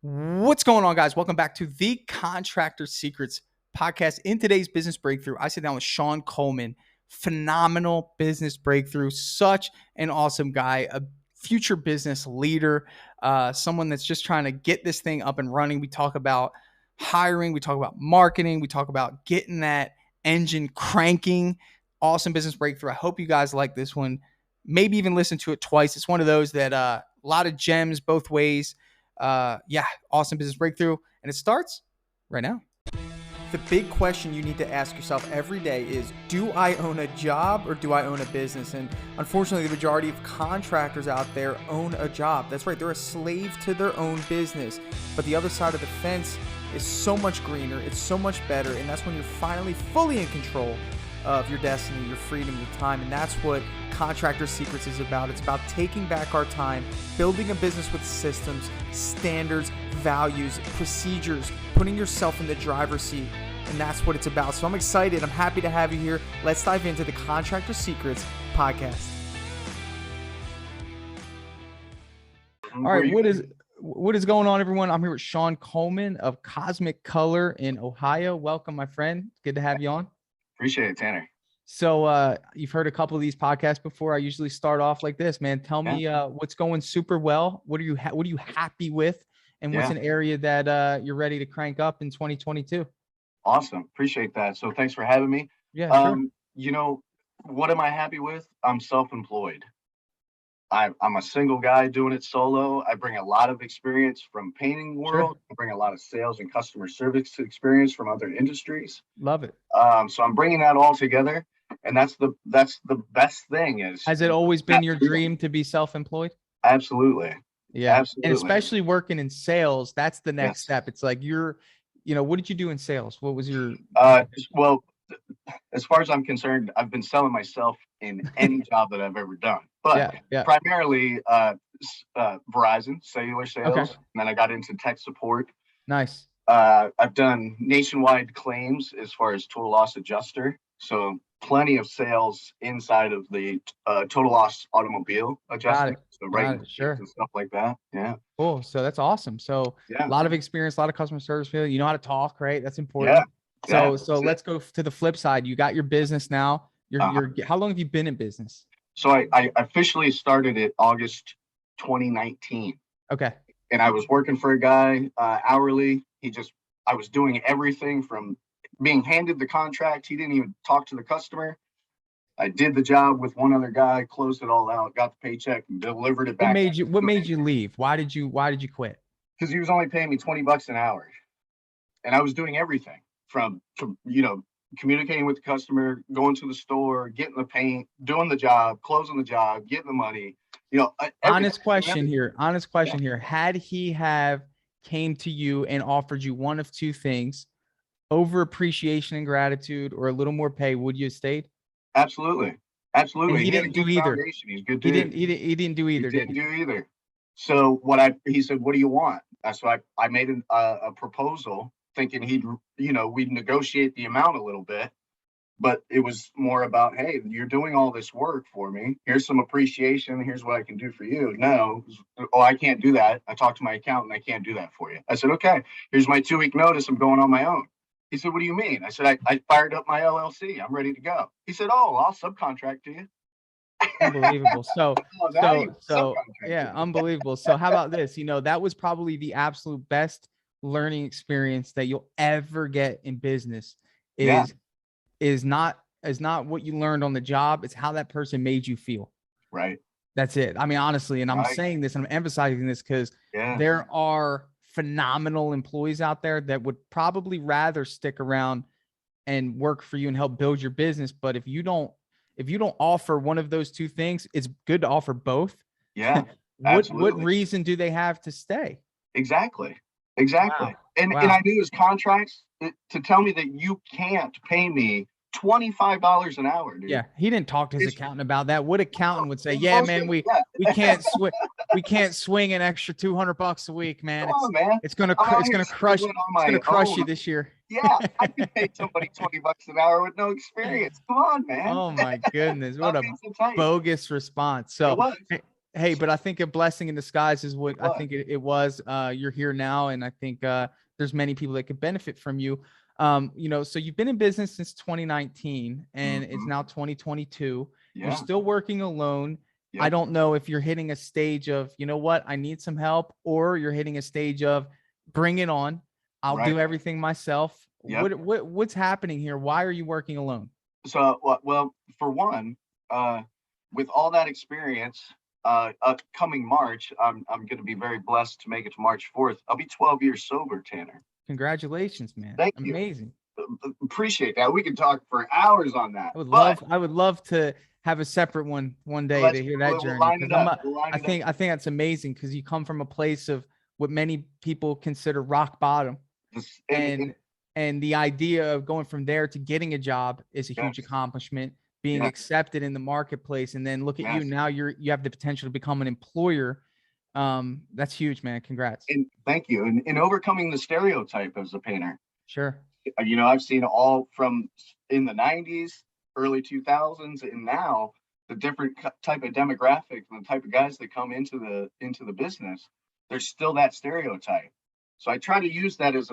What's going on, guys? Welcome back to the Contractor Secrets podcast. In today's business breakthrough, I sit down with Sean Coleman. Phenomenal business breakthrough. Such an awesome guy, a future business leader, someone that's just trying to get this thing up and running. We talk about hiring, we talk about marketing, we talk about getting that engine cranking. Awesome business breakthrough. I hope you guys like this one. Maybe even listen to it twice. It's one of those that a lot of gems both ways. Awesome business breakthrough. And it starts right now. The big question you need to ask yourself every day is, do I own a job or do I own a business? And unfortunately, the majority of contractors out there own a job. That's right. They're a slave to their own business. But the other side of the fence is so much greener. It's so much better. And that's when you're finally fully in control of your destiny, your freedom, your time. And that's what Contractor Secrets is about. It's about taking back our time, building a business with systems, standards, values, procedures, putting yourself in the driver's seat. And that's what it's about. So I'm excited. I'm happy to have you here. Let's dive into the Contractor Secrets podcast. All right, what is going on, everyone? I'm here with Sean Coleman of Cosmic Color in Ohio. Welcome, my friend. Good to have you on. Appreciate it, Tanner. So you've heard a couple of these podcasts before. I usually start off like this, man. Tell me what's going super well. What are you happy with? And what's an area that you're ready to crank up in 2022? Awesome. Appreciate that. So thanks for having me. Yeah, sure. You know, what am I happy with? I'm self-employed. I'm a single guy doing it solo. I bring a lot of experience from painting world. I bring a lot of sales and customer service experience from other industries. Love it. So I'm bringing that all together, and that's the best thing. Has it always been your dream to be self-employed? Absolutely. Yeah. Absolutely. And especially working in sales, that's the next step. It's like what did you do in sales? What was your well, as far as I'm concerned, I've been selling myself in any job that I've ever done, but primarily Verizon cellular sales. And then I got into tech support. Nice. I've done nationwide claims as far as total loss adjuster. So plenty of sales inside of the total loss automobile adjusting. So and stuff like that. Yeah. Cool. So that's awesome. So a lot of experience, a lot of customer service. You know how to talk, right? That's important. So let's go to the flip side. You got your business now. How long have you been in business? So I officially started it August 2019. Okay. And I was working for a guy hourly. I was doing everything from being handed the contract. He didn't even talk to the customer. I did the job with one other guy, closed it all out, got the paycheck, and delivered it back. What made you leave? Why did you quit? Because he was only paying me $20 an hour, and I was doing everything from communicating with the customer, going to the store, getting the paint, doing the job, closing the job, getting the money. Honest question here. Had he came to you and offered you one of two things, over appreciation and gratitude or a little more pay, would you have stayed? Absolutely. And he didn't do either. He's good dude. He didn't do either. He didn't do either. So he said, what do you want? So I made a proposal thinking we'd negotiate the amount a little bit, but it was more about, hey, you're doing all this work for me. Here's some appreciation. Here's what I can do for you. No, I can't do that. I talked to my accountant. I can't do that for you. I said, okay, here's my 2-week notice. I'm going on my own. He said, what do you mean? I said, I fired up my LLC. I'm ready to go. He said, oh, I'll subcontract to you. Unbelievable. Unbelievable. So how about this? That was probably the absolute best learning experience that you'll ever get in business is not what you learned on the job. It's how that person made you feel. Right. That's it. I mean, honestly, and I'm saying this, and I'm emphasizing this because there are phenomenal employees out there that would probably rather stick around and work for you and help build your business. But if you don't offer one of those two things, it's good to offer both. Yeah. What reason do they have to stay? Exactly. Wow. And I knew his contracts to tell me that you can't pay me $25 an hour, dude. Yeah, he didn't talk to his accountant about that. What accountant would say, "Yeah, man, we can't swing an extra $200 a week, man. It's gonna crush you this year." Yeah, I can pay somebody $20 an hour with no experience. Come on, man. Oh my goodness, what a bogus response. So Hey, but I think a blessing in disguise is what I think it was. You're here now, and I think there's many people that could benefit from you. So you've been in business since 2019, and it's now 2022. You're Yeah. still working alone. I Yep. don't know if you're hitting a stage of, you know what, I need some help, or you're hitting a stage of bring it on. I'll Right. do everything myself. Yep. What's happening here? Why are you working alone? So, well, for one, with all that experience, upcoming March, I'm going to be very blessed to make it to March 4th. I'll be 12 years sober, Tanner. Congratulations, man. Thank you. Amazing. Appreciate that. We can talk for hours on that. I would love to have a separate one day to hear that we'll journey, line because it up. We'll line I it up. think that's amazing, because you come from a place of what many people consider rock bottom, and the idea of going from there to getting a job is a huge accomplishment. Being accepted in the marketplace, and then look at you now. You have the potential to become an employer. That's huge, man. Congrats. And thank you. And overcoming the stereotype as a painter. Sure. I've seen all from in the 90s, early 2000s, and now the different type of demographics and the type of guys that come into the business. There's still that stereotype. So I try to use that as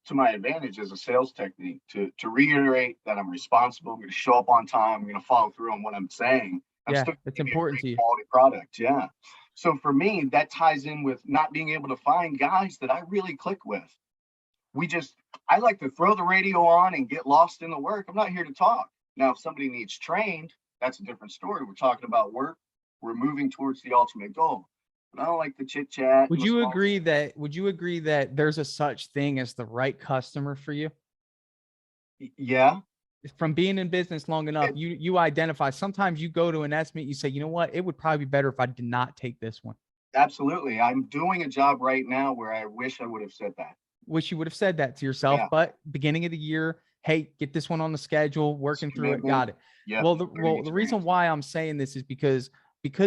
to my advantage as a sales technique to reiterate that I'm responsible. I'm going to show up on time. I'm going to follow through on what I'm saying. It's important to you. Quality product. Yeah. So for me, that ties in with not being able to find guys that I really click with. I like to throw the radio on and get lost in the work. I'm not here to talk. Now, if somebody needs trained, that's a different story. We're talking about work. We're moving towards the ultimate goal. But I don't like the chit chat. Would you agree that there's a such thing as the right customer for you? Yeah. From being in business long enough, you identify. Sometimes you go to an estimate, you say, you know what, it would probably be better if I did not take this one. Absolutely. I'm doing a job right now where I wish I would have said that. Wish you would have said that to yourself, but beginning of the year, hey, get this one on the schedule, working through it, got it. Yep. Well, the reason why I'm saying this is because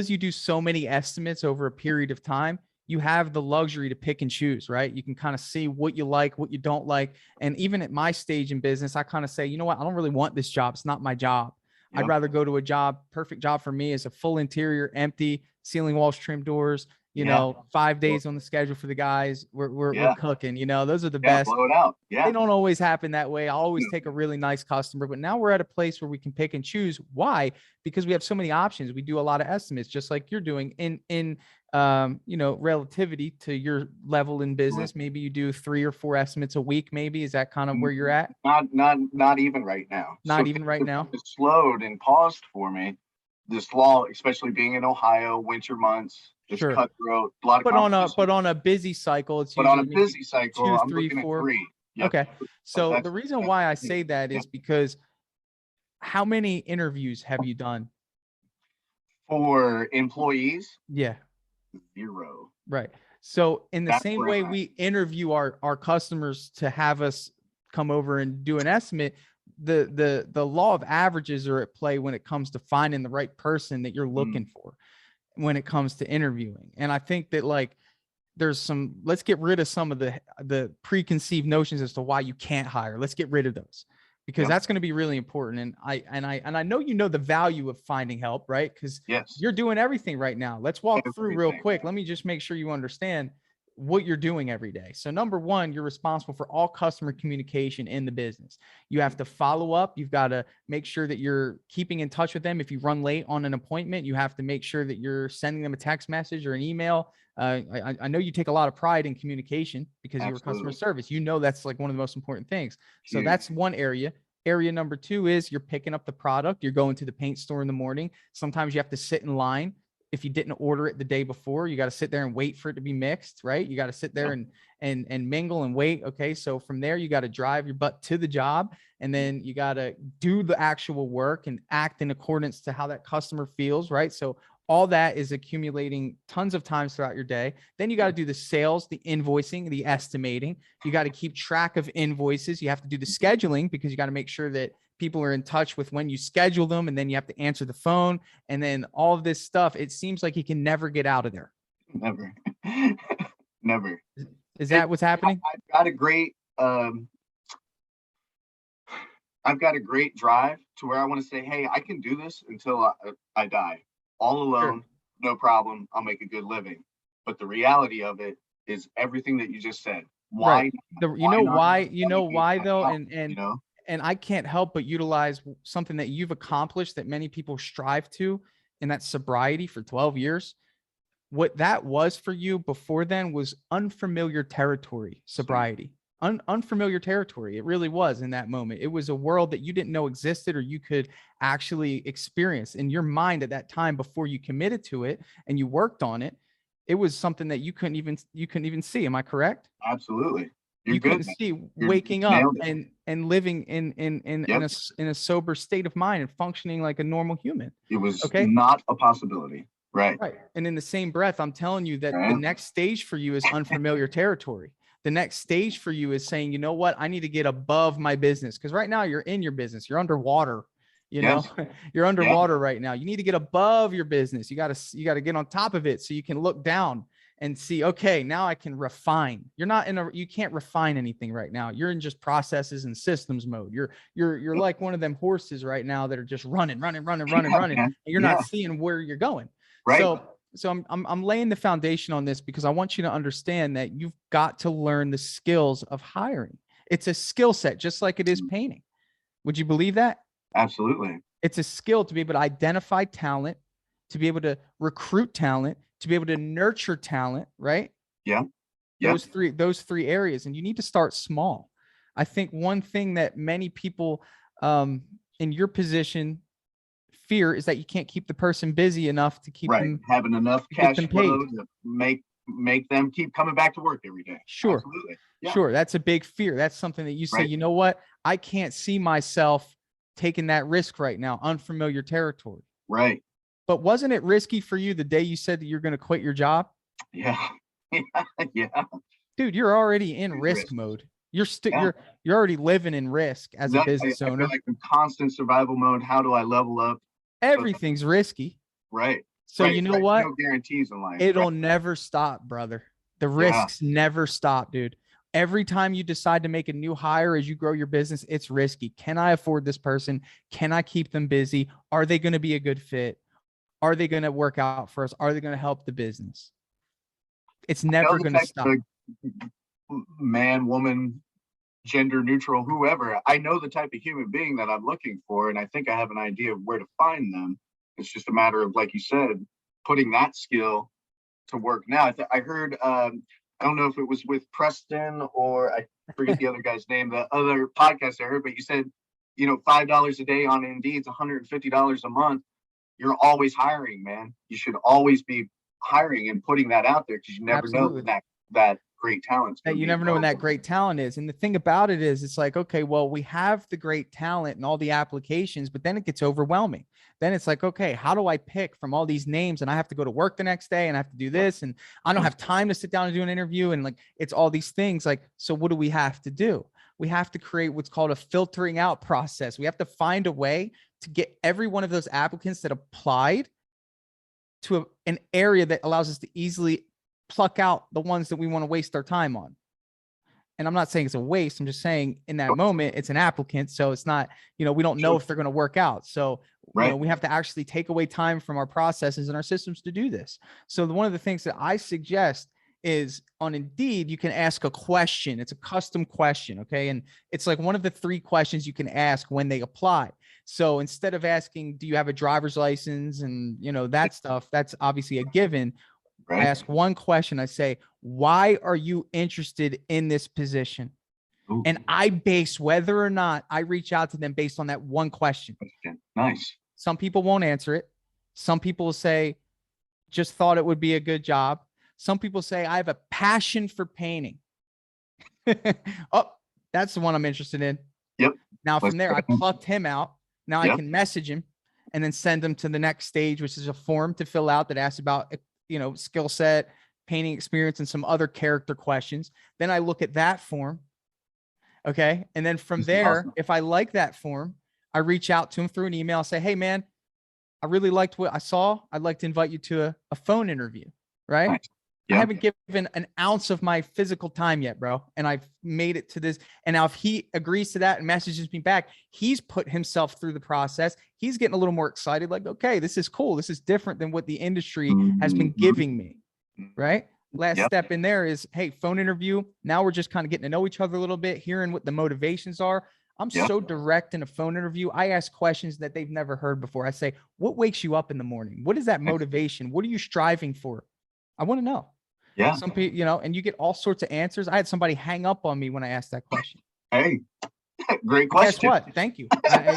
you do so many estimates over a period of time, you have the luxury to pick and choose, right? You can kind of see what you like, what you don't like. And even at my stage in business, I kind of say, you know what, I don't really want this job. It's not my job. I'd rather go to a job. Perfect job for me is a full interior, empty, ceiling walls, trim doors, 5 days on the schedule for the guys. We're cooking, those are the best. Blow it out. They don't always happen that way. I'll always take a really nice customer, but now we're at a place where we can pick and choose. Why? Because we have so many options. We do a lot of estimates, just like you're doing in relativity to your level in business. Maybe you do 3 or 4 estimates a week. Maybe is that kind of where you're at? Not even right now. Not even right now. It slowed and paused for me. This law, especially being in Ohio, winter months, it's cutthroat. A lot of but on a busy cycle, it's but on a busy cycle, 2, I'm 3, looking 4. At 3. Yep. Okay. So the reason why I say that is because how many interviews have you done? For employees? Yeah. 0. Right. So in the same way we interview our customers to have us come over and do an estimate, the law of averages are at play when it comes to finding the right person that you're looking for when it comes to interviewing. And I think that let's get rid of some of the preconceived notions as to why you can't hire. Let's get rid of those, because that's going to be really important. And I know the value of finding help, right? Because you're doing everything right now. Let's walk through real quick. Let me just make sure you understand what you're doing every day. So number one, you're responsible for all customer communication in the business. You have to follow up. You've got to make sure that you're keeping in touch with them. If you run late on an appointment, you have to make sure that you're sending them a text message or an email. I know you take a lot of pride in communication because you're customer service. That's like one of the most important things. So that's one area. Area number 2 is you're picking up the product. You're going to the paint store in the morning. Sometimes you have to sit in line. If you didn't order it the day before, you got to sit there and wait for it to be mixed, right? You got to sit there and mingle and wait. Okay. So from there, you got to drive your butt to the job, and then you got to do the actual work and act in accordance to how that customer feels, right? So all that is accumulating tons of times throughout your day. Then you got to do the sales, the invoicing, the estimating. You got to keep track of invoices. You have to do the scheduling, because you got to make sure that people are in touch with when you schedule them, and then you have to answer the phone, and then all of this stuff. It seems like you can never get out of there. Never. Never. Is that what's happening? I've got a great drive to where I want to say, hey, I can do this until I die, all alone, no problem. I'll make a good living. But the reality of it is everything that you just said. Right. Why? You know not why, delegate that though? out, you know? And I can't help but utilize something that you've accomplished that many people strive to, and that's sobriety for 12 years. What that was for you before then was unfamiliar territory, sobriety. Unfamiliar territory. It really was in that moment. It was a world that you didn't know existed or you could actually experience in your mind at that time before you committed to it and you worked on it. It was something that you couldn't even see. Am I correct? Absolutely. You're You couldn't good, man. see You waking up nailed it. and living in Yep. a sober state of mind and functioning like a normal human. It was Okay. not a possibility. Right. Right. And in the same breath, I'm telling you that the Right. next stage for you is unfamiliar territory. The next stage for you is saying, you know what, I need to get above my business. Because right now you're in your business, you're underwater, you know, Yes. you're Yeah. underwater right now. You need to get above your business. You got to get on top of it so you can look down and see, okay, now I can refine. You can't refine anything right now. You're in just processes and systems mode. You're like one of them horses right now that are just running. Yeah, And you're yeah. not seeing where you're going. Right. So I'm laying the foundation on this because I want you to understand that you've got to learn the skills of hiring. It's a skill set, just like it is painting. Would you believe that? Absolutely. It's a skill to be able to identify talent, to be able to recruit talent, to be able to nurture talent, right? Yeah. Yeah. Those three areas. And you need to start small. I think one thing that many people in your position fear is that you can't keep the person busy enough to keep them having enough cash flow to make them keep coming back to work every day. Sure. Absolutely. Yeah. Sure. That's a big fear. That's something that you say, you know what? I can't see myself taking that risk right now, unfamiliar territory. Right. But wasn't it risky for you the day you said that you're going to quit your job? Yeah. Yeah. Dude, you're already in risk mode. You're already living in risk as a business owner. I feel like in constant survival mode. How do I level up? Everything's risky. Right. So you know what? No guarantees in life. It'll never stop, brother. The risks never stop, dude. Every time you decide to make a new hire as you grow your business, it's risky. Can I afford this person? Can I keep them busy? Are they going to be a good fit? Are they going to work out for us? Are they going to help the business? It's never going to stop. Man, woman, gender neutral, whoever. I know the type of human being that I'm looking for, and I think I have an idea of where to find them. It's just a matter of, like you said, putting that skill to work. Now, I heard, I don't know if it was with Preston or I forget the other guy's name, the other podcast I heard, but you said, $5 a day on Indeed, it's $150 a month. You're always hiring, man. You should always be hiring and putting that out there because you never know that great talent. You never know when that great talent is. And the thing about it is, it's like, okay, well, we have the great talent and all the applications, but then it gets overwhelming. Then it's like, okay, how do I pick from all these names? And I have to go to work the next day and I have to do this. And I don't have time to sit down and do an interview. And like, it's all these things. Like, so what do we have to do? We have to create what's called a filtering out process. We have to find a way to get every one of those applicants that applied to an area that allows us to easily pluck out the ones that we want to waste our time on. And I'm not saying it's a waste. I'm just saying in that moment, it's an applicant. So it's not, we don't know if they're going to work out. So, we have to actually take away time from our processes and our systems to do this. So one of the things that I suggest is on Indeed, you can ask a question. It's a custom question. Okay. And it's like one of the 3 questions you can ask when they apply. So instead of asking, do you have a driver's license and that stuff, that's obviously a given. Right. I ask one question. I say, why are you interested in this position? Ooh. And I base whether or not I reach out to them based on that one question. Nice. Some people won't answer it. Some people say, just thought it would be a good job. Some people say, I have a passion for painting. Oh, that's the one I'm interested in. Yep. Now from there, I plucked him out. Now I can message him and then send him to the next stage, which is a form to fill out that asks about skill set, painting experience, and some other character questions. Then I look at that form. Okay. And then from there, if I like that form, I reach out to him through an email, say, hey man, I really liked what I saw. I'd like to invite you to a phone interview. Right. Nice. I haven't given an ounce of my physical time yet, bro. And I've made it to this. And now if he agrees to that and messages me back, he's put himself through the process. He's getting a little more excited. Like, okay, this is cool. This is different than what the industry has been giving me. Right. Last step in there is, hey, phone interview. Now we're just kind of getting to know each other a little bit, hearing what the motivations are. I'm so direct in a phone interview. I ask questions that they've never heard before. I say, what wakes you up in the morning? What is that motivation? What are you striving for? I want to know. Yeah. Some people, you know, and you get all sorts of answers. I had somebody hang up on me when I asked that question. Hey, great question. Guess what? Thank you.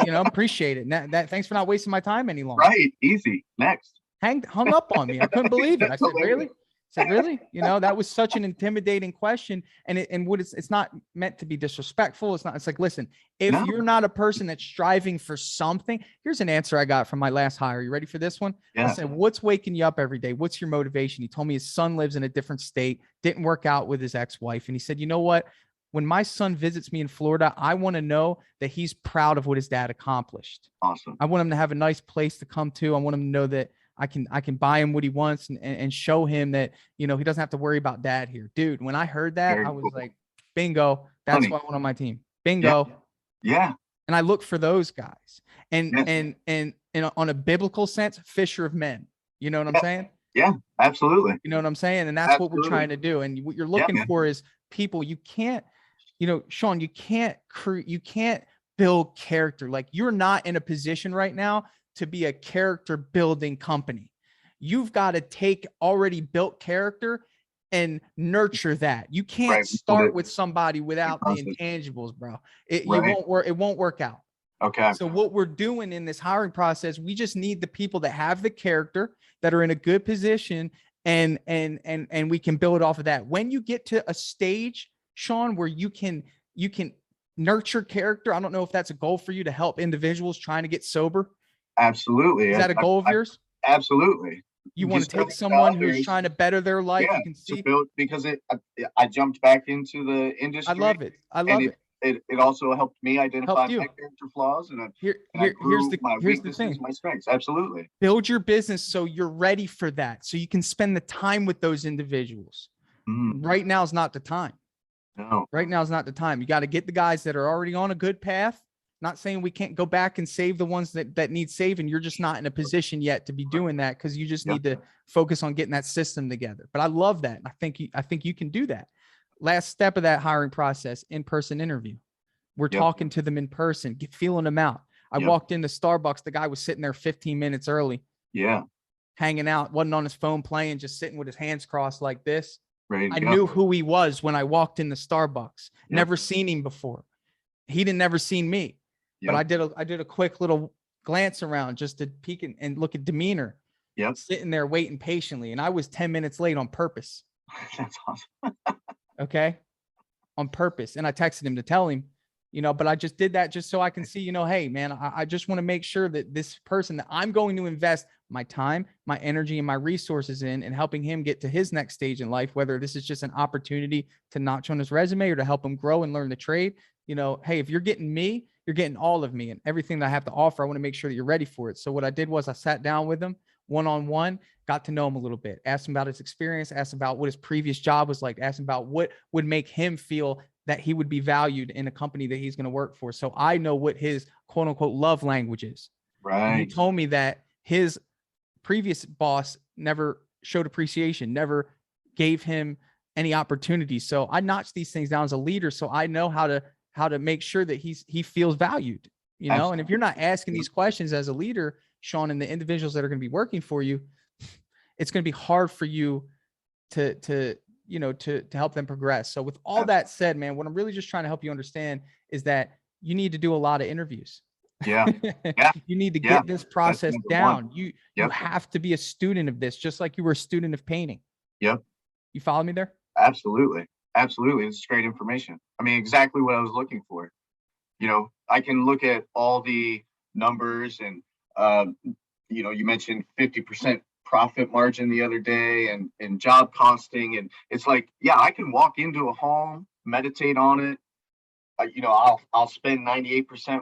You know, appreciate it. Thanks for not wasting my time any longer. Right. Easy. Next. Hung up on me. I couldn't believe it. I said, really? Said, really? You know, that was such an intimidating question. And it's not meant to be disrespectful. It's not, it's like, listen, if you're not a person that's striving for something, here's an answer I got from my last hire. You ready for this one? I said, what's waking you up every day? What's your motivation? He told me his son lives in a different state, didn't work out with his ex-wife. And he said, you know what? When my son visits me in Florida, I want to know that he's proud of what his dad accomplished. Awesome. I want him to have a nice place to come to. I want him to know that I can buy him what he wants and show him that, you know, he doesn't have to worry about dad here. Dude, when I heard that, I was like, bingo, that's what I want on my team. Bingo. Yeah. And I look for those guys. And on a biblical sense, fisher of men. You know what I'm saying? Yeah, absolutely. You know what I'm saying? And that's what we're trying to do. And what you're looking for is people. You can't, you know, Sean, you can't build character. Like, you're not in a position right now to be a character building company. You've got to take already built character and nurture that. You can't start with somebody without the intangibles, bro. It won't work. It won't work out. Okay. So what we're doing in this hiring process, we just need the people that have the character, that are in a good position, and we can build off of that. When you get to a stage, Sean, where you can nurture character, I don't know if that's a goal for you to help individuals trying to get sober. Absolutely. Is that a goal of yours? Absolutely. You want to take someone who's trying to better their life. You can see, to build, because I jumped back into the industry. I love it. I love it. It also helped me identify my character flaws and here's the thing. My strengths. Absolutely. Build your business so you're ready for that, so you can spend the time with those individuals. Right now is not the time. No. Right now is not the time. You got to get the guys that are already on a good path. Not saying we can't go back and save the ones that need saving. You're just not in a position yet to be doing that, because you just need to focus on getting that system together. But I love that. I think you can do that. Last step of that hiring process, in-person interview. We're talking to them in person, feeling them out. I walked into Starbucks. The guy was sitting there 15 minutes early. Yeah. Hanging out, wasn't on his phone playing, just sitting with his hands crossed like this. I knew who he was when I walked into Starbucks. Never seen him before. He didn't never seen me. But I did a quick little glance around just to peek and look at demeanor. Sitting there waiting patiently. And I was 10 minutes late on purpose. That's awesome. Okay. On purpose. And I texted him to tell him, you know, but I just did that just so I can see, you know, hey man, I just want to make sure that this person that I'm going to invest my time, my energy, and my resources in, and helping him get to his next stage in life, whether this is just an opportunity to notch on his resume or to help him grow and learn the trade. You know, hey, if you're getting me, you're getting all of me and everything that I have to offer. I want to make sure that you're ready for it. So what I did was I sat down with him one-on-one, got to know him a little bit, asked him about his experience, asked him about what his previous job was like, asked him about what would make him feel that he would be valued in a company that he's going to work for. So I know what his quote unquote love language is. Right. And he told me that his previous boss never showed appreciation, never gave him any opportunities. So I notched these things down as a leader. So I know how to make sure that he feels valued, you know. Absolutely. And if you're not asking these questions as a leader, Sean, and the individuals that are going to be working for you, it's going to be hard for you to help them progress. So with all that said, man, what I'm really just trying to help you understand is that you need to do a lot of interviews. Yeah. You need to get this process down. You have to be a student of this, just like you were a student of painting. Yep. You follow me there? Absolutely. It's great information. I mean, exactly what I was looking for. You know, I can look at all the numbers and, you know, you mentioned 50% profit margin the other day and job costing. And it's like, yeah, I can walk into a home, meditate on it. You know, I'll spend 98%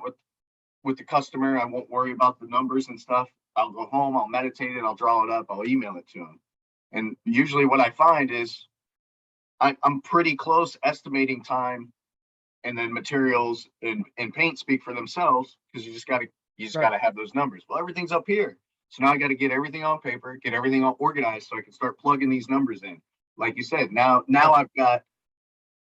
with the customer. I won't worry about the numbers and stuff. I'll go home, I'll meditate it, I'll draw it up, I'll email it to them. And usually what I find is I'm pretty close estimating time, and then materials and paint speak for themselves, because you just got to have those numbers. Well, everything's up here. So now I got to get everything on paper, get everything all organized so I can start plugging these numbers in. Like you said, now I've got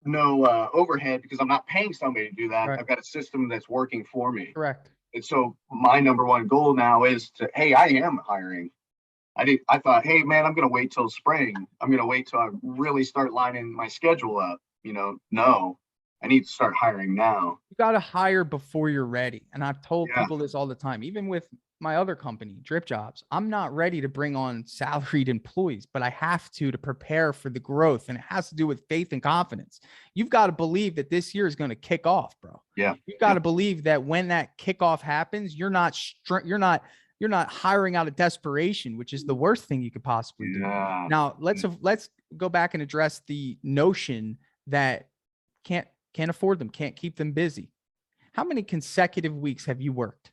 no overhead because I'm not paying somebody to do that. Right. I've got a system that's working for me. Correct. And so my number one goal now is to, hey, I am hiring. I thought, hey man, I'm gonna wait till spring. I'm gonna wait till I really start lining my schedule up. No, I need to start hiring now. You got to hire before you're ready. And I've told Yeah. people this all the time, even with my other company, Dripjobs. I'm not ready to bring on salaried employees, but I have to prepare for the growth. And it has to do with faith and confidence. You've got to believe that this year is going to kick off, bro. Yeah. You've got to believe that when that kickoff happens, you're not hiring out of desperation, which is the worst thing you could possibly do. Now, let's go back and address the notion that can't afford them, can't keep them busy. How many consecutive weeks have you worked?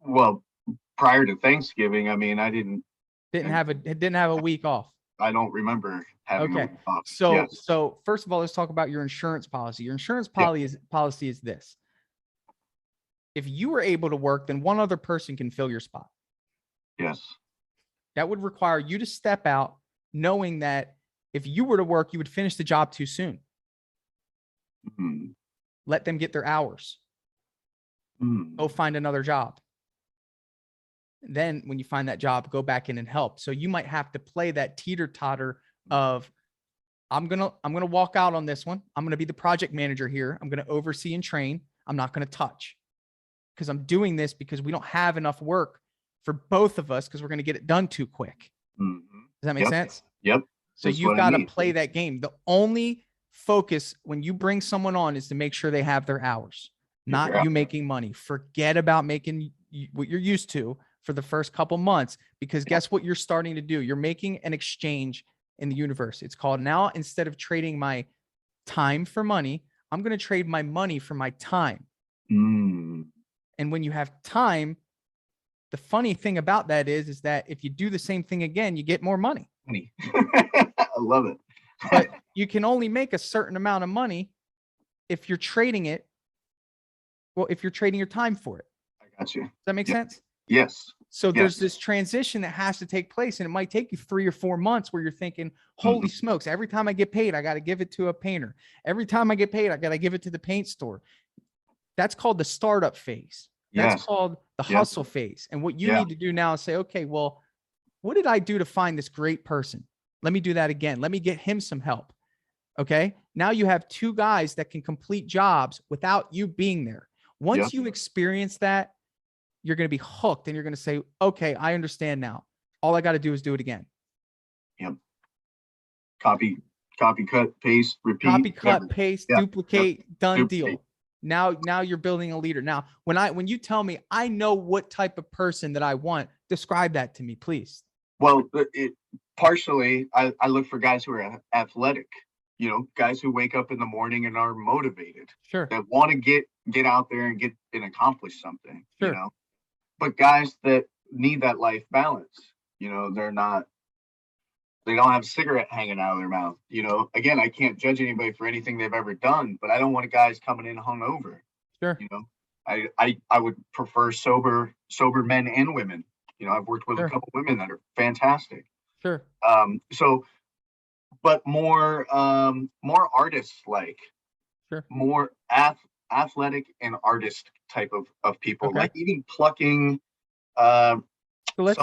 Well, prior to Thanksgiving, I mean, I didn't have a week off. I don't remember having a week off. So first of all, let's talk about your insurance policy. Your insurance policy is this. If you were able to work, then one other person can fill your spot. Yes. That would require you to step out knowing that if you were to work, you would finish the job too soon. Mm-hmm. Let them get their hours. Go find another job. Then when you find that job, go back in and help. So you might have to play that teeter-totter of, I'm going to walk out on this one. I'm going to be the project manager here. I'm going to oversee and train. I'm not going to touch, because I'm doing this because we don't have enough work for both of us, because we're going to get it done too quick. Mm-hmm. Does that make sense? Yep. So you've got to play that game. The only focus when you bring someone on is to make sure they have their hours, not you making money. Forget about making what you're used to for the first couple months, because guess what you're starting to do? You're making an exchange in the universe. It's called, now instead of trading my time for money, I'm going to trade my money for my time. And when you have time, the funny thing about that is that if you do the same thing again, you get more money. I love it. But you can only make a certain amount of money if you're trading it. Well, if you're trading your time for it. I got you. Does that make sense? Yes. So there's this transition that has to take place, and it might take you 3 or 4 months where you're thinking, holy smokes, every time I get paid, I got to give it to a painter. Every time I get paid, I got to give it to the paint store. That's called the startup phase. That's called the hustle phase. And what you need to do now is say, okay, well, what did I do to find this great person? Let me do that again. Let me get him some help. Okay. Now you have 2 guys that can complete jobs without you being there. Once you experience that, you're going to be hooked, and you're going to say, okay, I understand now. All I got to do is do it again. Yep. Copy, cut, paste, repeat. Copy, cut, paste, duplicate, done deal. Now you're building a leader. Now, when you tell me I know what type of person that I want, describe that to me, please. Well, partially, I look for guys who are athletic, guys who wake up in the morning and are motivated. Sure. That want to get out there and get and accomplish something. Sure. But guys that need that life balance, they don't have a cigarette hanging out of their mouth. Again, I can't judge anybody for anything they've ever done, but I don't want guys coming in hungover. Sure. I would prefer sober men and women. I've worked with a couple women that are fantastic. Sure. But more artists, like more athletic and artist type of people, like even plucking. So let's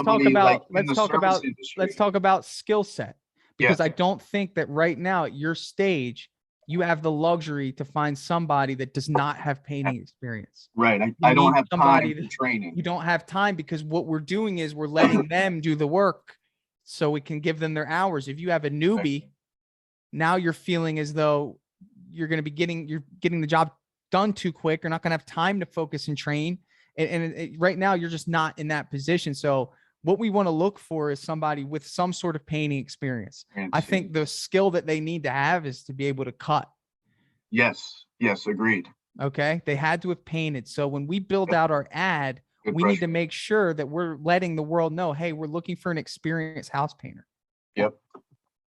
talk about skill set, because I don't think that right now at your stage you have the luxury to find somebody that does not have painting experience. Right. I don't have time for training. You don't have time, because what we're doing is we're letting them do the work so we can give them their hours. If you have a newbie, now you're feeling as though you're going to be getting the job done too quick. You're not going to have time to focus and train. And right now you're just not in that position. So what we want to look for is somebody with some sort of painting experience. I think the skill that they need to have is to be able to cut. Yes, agreed. Okay. They had to have painted. So when we build out our ad, Good We need brush. to make sure that we're letting the world know, hey, we're looking for an experienced house painter. Yep.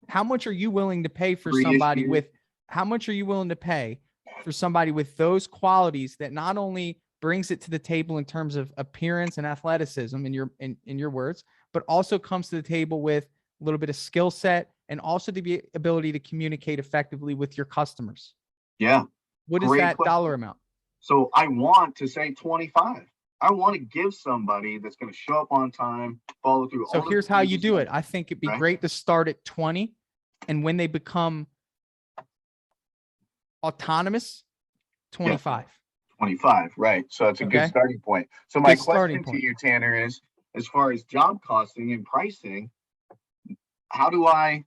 How much are you willing to pay for 3 somebody issues. with, how much are you willing to pay for somebody with those qualities that not only brings it to the table in terms of appearance and athleticism in your words, but also comes to the table with a little bit of skill set and also the ability to communicate effectively with your customers? Yeah. What is Great that question. dollar amount? So I want to say 25. I want to give somebody that's going to show up on time, follow through So all the here's how you things, do it. I think it'd be right? great to start at 20. And when they become autonomous, Yeah. 25. 25, right. So it's a good Okay. starting point. So my Good starting question to point. you, Tanner, is as far as job costing and pricing, how do I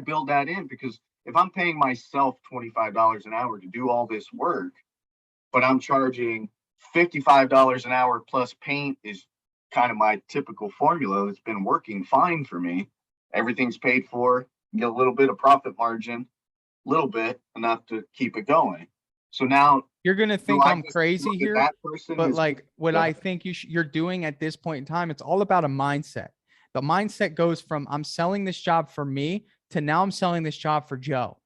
build that in? Because if I'm paying myself $25 an hour to do all this work, but I'm charging $55 an hour plus paint is kind of my typical formula that's been working fine for me. Everything's paid for, get a little bit of profit margin, little bit enough to keep it going. So now You're going to do think I I'm just crazy look at here, that person but as like what go I ahead. think you're doing at this point in time, it's all about a mindset. The mindset goes from I'm selling this job for me to now I'm selling this job for Joe.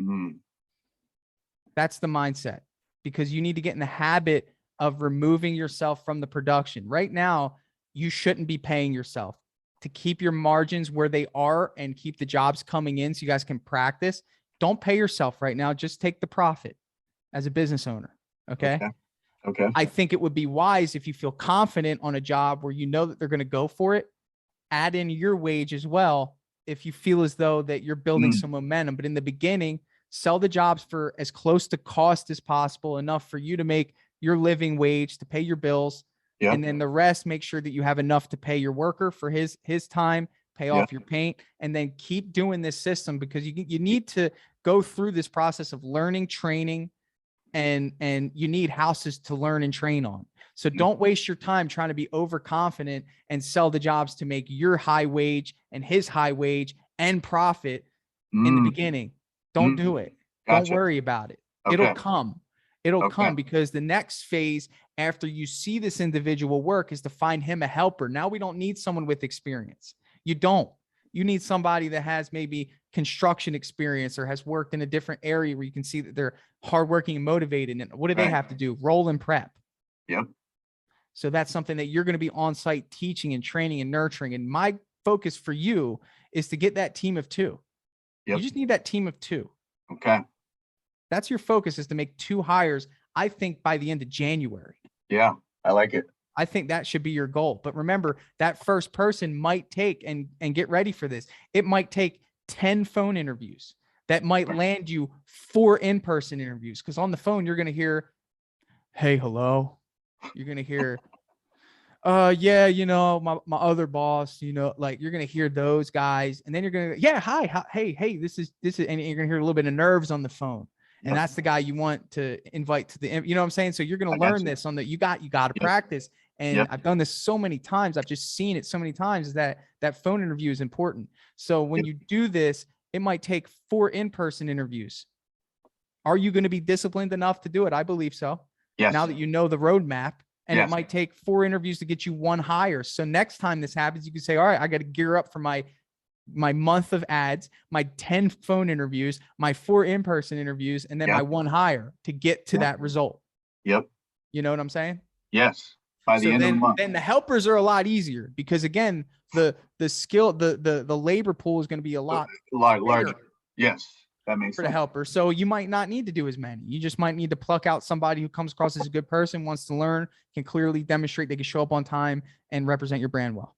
Mhm. That's the mindset, because you need to get in the habit of removing yourself from the production. Right now, you shouldn't be paying yourself to keep your margins where they are and keep the jobs coming in so you guys can practice. Don't pay yourself right now. Just take the profit as a business owner. Okay. Okay. Okay. I think it would be wise if you feel confident on a job where you know that they're going to go for it, add in your wage as well if you feel as though that you're building Mm. some momentum. But in the beginning, sell the jobs for as close to cost as possible, enough for you to make your living wage to pay your bills. Yeah. And then the rest, make sure that you have enough to pay your worker for his time, pay Yeah. off your paint, and then keep doing this system, because you need to go through this process of learning, training, and you need houses to learn and train on. So Mm. don't waste your time trying to be overconfident and sell the jobs to make your high wage and his high wage and profit in the Mm. beginning. Don't Mm. do it. Don't Gotcha. worry about it. It'll Okay. come. It'll Okay. come, because the next phase after you see this individual work is to find him a helper. Now we don't need someone with experience. You don't. You need somebody that has maybe construction experience or has worked in a different area where you can see that they're hardworking and motivated. And what do they Right. have to do? Roll and prep. Yep. So that's something that you're going to be on site teaching and training and nurturing. And my focus for you is to get that team of 2. Yep. You just need that team of 2. Okay. That's your focus, is to make 2 hires, I think, by the end of January. Yeah. I like it. I think that should be your goal. But remember, that first person might take, and get ready for this, it might take 10 phone interviews. That might land you 4 in-person interviews, because on the phone, you're going to hear, hey, hello. You're going to hear, yeah, my other boss, like you're going to hear those guys. And then you're going to, yeah, hi, hey, this is, and you're going to hear a little bit of nerves on the phone. And that's the guy you want to invite to the, you know what I'm saying? So you're going to learn this on the, you got to practice. And Yep. I've done this so many times. I've just seen it so many times, that phone interview is important. So when you do this, it might take 4 in-person interviews. Are you going to be disciplined enough to do it? I believe so. Yes. Now that you know the roadmap, and Yes. it might take 4 interviews to get you 1 hire. So next time this happens, you can say, all right, I got to gear up for my month of ads, my 10 phone interviews, my 4 in-person interviews, and then my 1 hire to get to that result. Yep. You know what I'm saying? Yes. By the end of the month. Then the helpers are a lot easier, because again, the skill, the labor pool is going to be a lot larger. Yes. That makes for sense. the helper. So you might not need to do as many. You just might need to pluck out somebody who comes across as a good person, wants to learn, can clearly demonstrate they can show up on time and represent your brand well.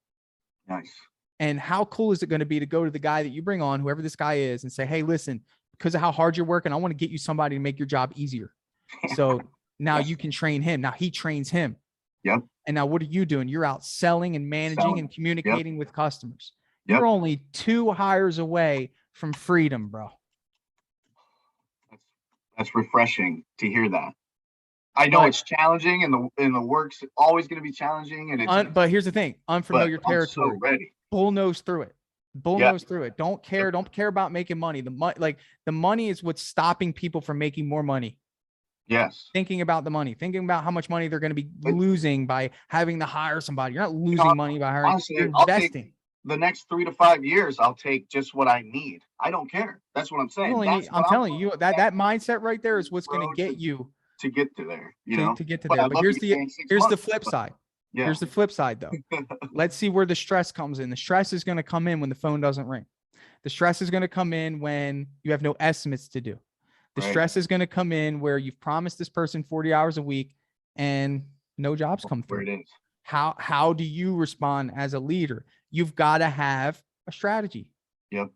Nice. And how cool is it going to be to go to the guy that you bring on, whoever this guy is, and say, hey, listen, because of how hard you're working, I want to get you somebody to make your job easier. So now you can train him. Now he trains him. Yep. And now what are you doing? You're out selling and managing and communicating with customers. Yep. You're only 2 hires away from freedom, bro. That's refreshing to hear that. I know it's challenging, and the work's always going to be challenging, and it's but here's the thing, unfamiliar territory. I'm so ready. Bull nose through it. Nose through it. Don't care about making money. The money is what's stopping people from making more money. Yes. thinking about the money, thinking about how much money they're going to be losing by having to hire somebody. You're not You know, losing money by hiring, you're honestly, I'll take investing. the next 3 to 5 years. I'll take just what I need. I don't care. That's what I'm You saying. only need, That's I'm what I'm telling you, that mindset right there is what's going to road get you to get to there, to get to But there. I'd But love to be paying 6 months. flip But side. yeah. Here's the flip side though. Let's see where the stress comes in. The stress is going to come in when the phone doesn't ring. The stress is going to come in when you have no estimates to do. The Right. stress is going to come in where you've promised this person 40 hours a week and no jobs come Where through. it is. How do you respond as a leader? You've got to have a strategy. Yep.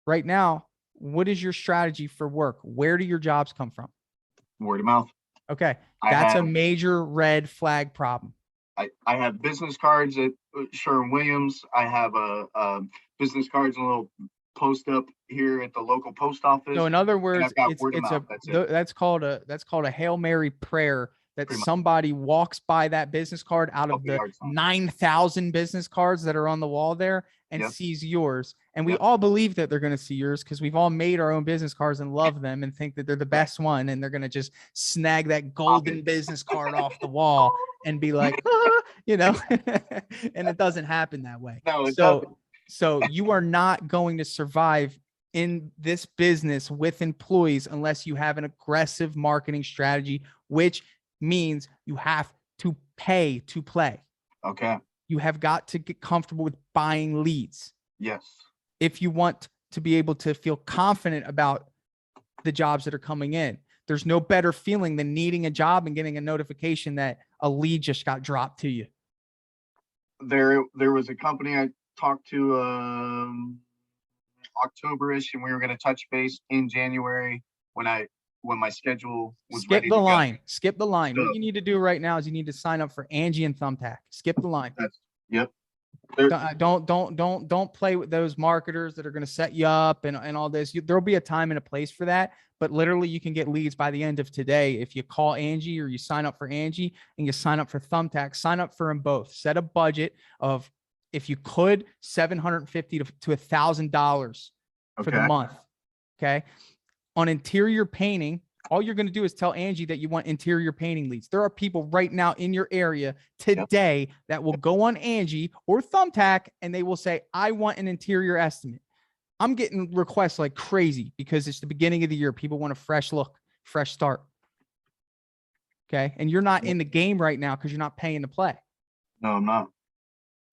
Right now, what is your strategy for work? Where do your jobs come from? Word of mouth. Okay. That's a major red flag problem. I have business cards at Sherwin-Williams. I have a business cards and a little post up here at the local post office. So in other words, that's called a Hail Mary prayer that somebody walks by that business card out of the 9,000 business cards that are on the wall there and sees yours. And we all believe that they're going to see yours because we've all made our own business cards and love them and think that they're the best one. And they're going to just snag that golden business card off the wall and be like, and it doesn't happen that way. No, so you are not going to survive in this business with employees unless you have an aggressive marketing strategy, which means you have to pay to play. Okay. You have got to get comfortable with buying leads. Yes. If you want to be able to feel confident about the jobs that are coming in, there's no better feeling than needing a job and getting a notification that a lead just got dropped to you. There was a company I talked to October-ish, and we were going to touch base in January when my schedule was ready to go. Skip the line. What you need to do right now is you need to sign up for Angie and Thumbtack. Skip the line. Yep. Don't play with those marketers that are going to set you up and all this. There'll be a time and a place for that, but literally you can get leads by the end of today if you call Angie or you sign up for Angie and you sign up for Thumbtack. Sign up for them both. Set a budget of, if you could, $750 to $1,000 for the month. Okay. On interior painting, all you're going to do is tell Angie that you want interior painting leads. There are people right now in your area today that will go on Angie or Thumbtack and they will say, I want an interior estimate. I'm getting requests like crazy because it's the beginning of the year. People want a fresh look, fresh start. Okay. And you're not in the game right now because you're not paying to play. No, I'm not.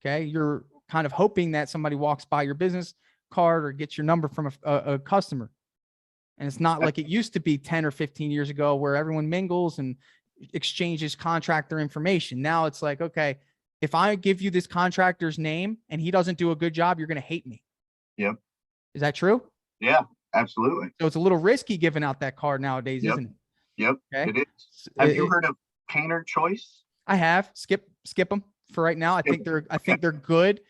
Okay. You're kind of hoping that somebody walks by your business card or gets your number from a customer. And it's not like it used to be 10 or 15 years ago where everyone mingles and exchanges contractor information. Now it's like, okay, if I give you this contractor's name and he doesn't do a good job, you're going to hate me. Yep. Is that true? Yeah, absolutely. So it's a little risky giving out that card nowadays, isn't it? Yep. Okay. It is. Have you heard of Painter Choice? I have. Skip them for right now. I think they're good.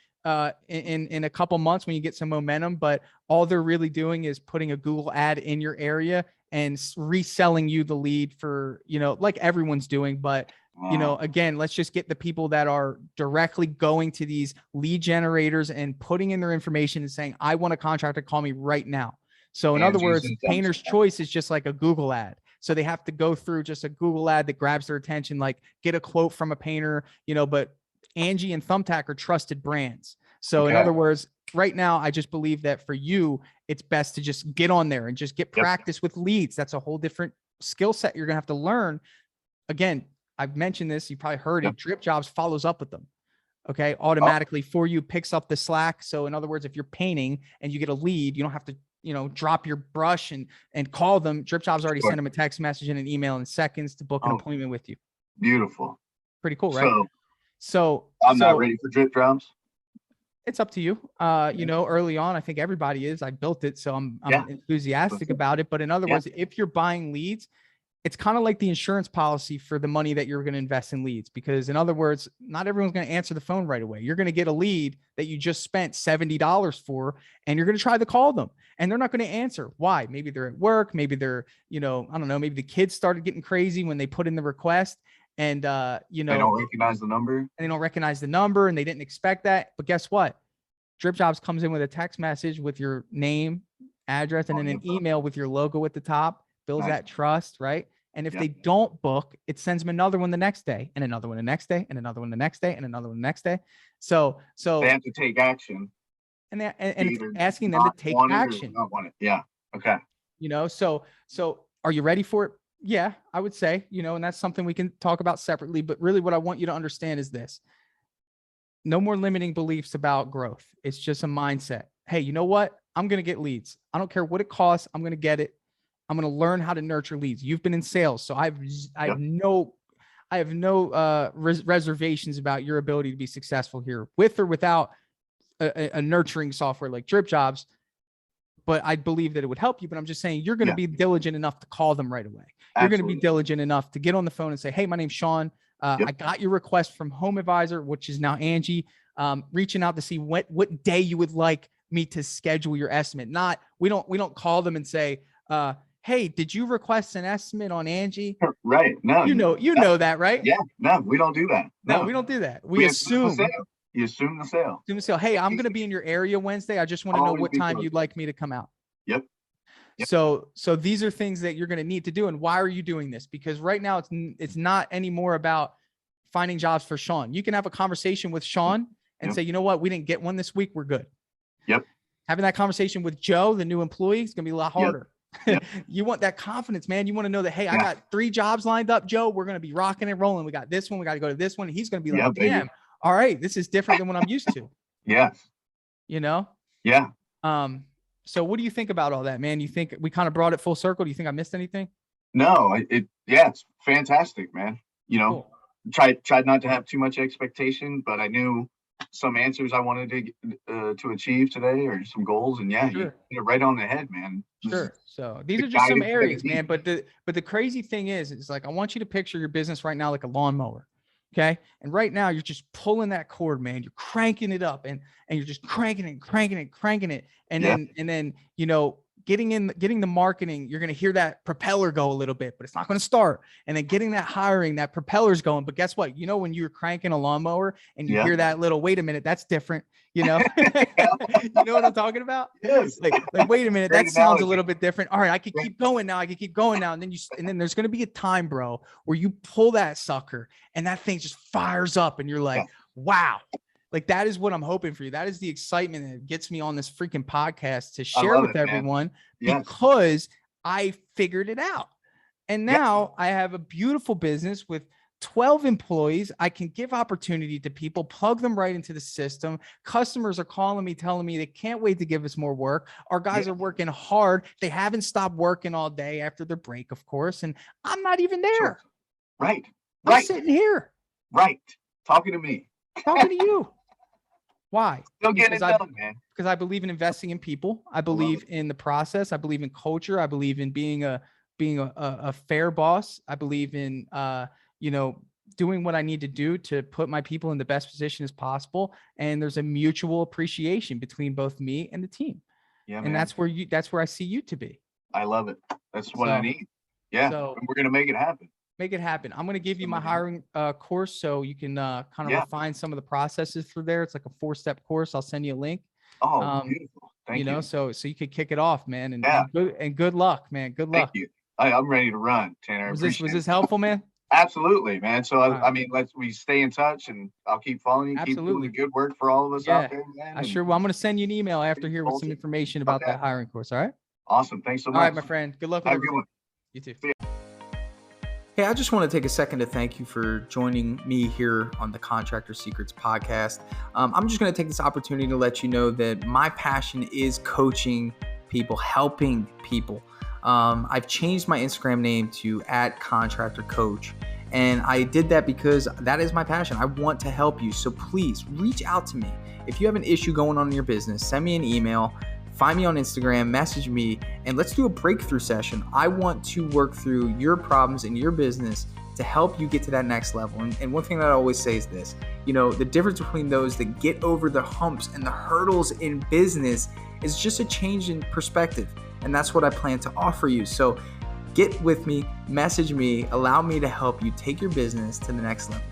In a couple months when you get some momentum, but all they're really doing is putting a Google ad in your area and reselling you the lead for, like everyone's doing. But, again, let's just get the people that are directly going to these lead generators and putting in their information and saying, I want a contractor to call me right now. So in other words, Painter's Choice is just like a Google ad. So they have to go through just a Google ad that grabs their attention, like get a quote from a painter, but Angie and Thumbtack are trusted brands. So in other words, right now, I just believe that for you, it's best to just get on there and just get practice with leads. That's a whole different skill set you're going to have to learn. Again, I've mentioned this. You probably heard it. Dripjobs follows up with them. Okay. Automatically for you, picks up the slack. So in other words, if you're painting and you get a lead, you don't have to, drop your brush and call them. Dripjobs already send them a text message and an email in seconds to book an appointment with you. Beautiful. Pretty cool, right? So I'm not ready for Dripjobs. It's up to you. Early on, I think everybody is. I built it, so I'm enthusiastic about it. But in other words, if you're buying leads, it's kind of like the insurance policy for the money that you're going to invest in leads. Because in other words, not everyone's going to answer the phone right away. You're going to get a lead that you just spent $70 for, and you're going to try to call them, and they're not going to answer. Why? Maybe they're at work. Maybe they're, I don't know. Maybe the kids started getting crazy when they put in the request. And, they don't recognize the number and they didn't expect that. But guess what? Dripjobs comes in with a text message with your name, address, and then an email with your logo at the top, builds that trust, right? And if they don't book, it sends them another one the next day, and another one the next day, and another one the next day, and another one the next day. So they have to take action. And it's asking them to take action. Not want it. Yeah. Okay. So are you ready for it? Yeah, I would say, and that's something we can talk about separately. But really what I want you to understand is this. No more limiting beliefs about growth. It's just a mindset. Hey, you know what? I'm going to get leads. I don't care what it costs. I'm going to get it. I'm going to learn how to nurture leads. You've been in sales, so I have no reservations about your ability to be successful here, with or without a nurturing software like Dripjobs. But I believe that it would help you. But I'm just saying, you're going to be diligent enough to call them right away. You're going to be diligent enough to get on the phone and say, hey, my name's Sean. I got your request from Home Advisor, which is now Angie, reaching out to see what day you would like me to schedule your estimate. We don't call them and say, hey, did you request an estimate on Angie? Right. No, you know that, right? Yeah. No, we don't do that. No, we don't do that. We assume. You assume the sale. Hey, I'm going to be in your area Wednesday. I just want to know what time you'd like me to come out. Yep. So these are things that you're going to need to do. And why are you doing this? Because right now it's not anymore about finding jobs for Sean. You can have a conversation with Sean and say, you know what? We didn't get one this week. We're good. Yep. Having that conversation with Joe, the new employee, is going to be a lot harder. Yep. You want that confidence, man. You want to know that, hey, I got 3 jobs lined up, Joe. We're going to be rocking and rolling. We got this one. We got to go to this one. And he's going to be like, damn. Baby. All right, this is different than what I'm used to. Yes. Yeah. So what do you think about all that, man? You think we kind of brought it full circle? Do you think I missed anything? No, it's fantastic, man. Cool. Tried not to have too much expectation, but I knew some answers I wanted to achieve today, or some goals, and you're right on the head, man. Sure. So these are just some areas, man. But the crazy thing is like, I want you to picture your business right now like a lawnmower. Okay. And right now you're just pulling that cord, man. You're cranking it up and you're just cranking it. And then, getting the marketing, you're going to hear that propeller go a little bit, but it's not going to start. And then getting that hiring, that propeller's going. But guess what? When you're cranking a lawnmower and you hear that little, wait a minute, that's different. You know what I'm talking about? Yes. Like, wait a minute, that sounds a little bit different. All right, I could keep going now. And then there's going to be a time, bro, where you pull that sucker and that thing just fires up and you're like, wow. Like, that is what I'm hoping for you. That is the excitement that gets me on this freaking podcast to share with everyone, because I figured it out. And now I have a beautiful business with 12 employees. I can give opportunity to people, plug them right into the system. Customers are calling me, telling me they can't wait to give us more work. Our guys are working hard. They haven't stopped working all day after their break, of course. And I'm not even there. Sure. Right. I'm sitting here. Right. Talking to me. Talking to you. Why? Don't get it done, man. Because I believe in investing in people. I believe in the process. I believe in culture. I believe in being a fair boss. I believe in doing what I need to do to put my people in the best position as possible. And there's a mutual appreciation between both me and the team. Yeah, and man. That's where I see you to be. I love it. That's what I need. Yeah. So we're gonna make it happen. Make it happen. I'm going to give you my hiring course, so you can kind of refine some of the processes through there. It's like a 4-step course. I'll send you a link. Oh, beautiful. Thank you. So you could kick it off, man. And good luck, man. Good luck. Thank you. I'm ready to run, Tanner. Was this helpful, man? Absolutely, man. So I mean, we stay in touch, and I'll keep following you. Absolutely. Keep doing the good work for all of us out there, man. I sure will. I'm going to send you an email after here with some information about that hiring course. All right. Awesome. Thanks so much. All right, my friend. Good luck with everything. Have a good one. You too. Hey, I just want to take a second to thank you for joining me here on the Contractor Secrets podcast. I'm just going to take this opportunity to let you know that my passion is coaching people, helping people. I've changed my Instagram name to @contractorcoach, and I did that because that is my passion. I want to help you. So please reach out to me. If you have an issue going on in your business, send me an email. Find me on Instagram, message me, and let's do a breakthrough session. I want to work through your problems in your business to help you get to that next level. And one thing that I always say is this, the difference between those that get over the humps and the hurdles in business is just a change in perspective. And that's what I plan to offer you. So get with me, message me, allow me to help you take your business to the next level.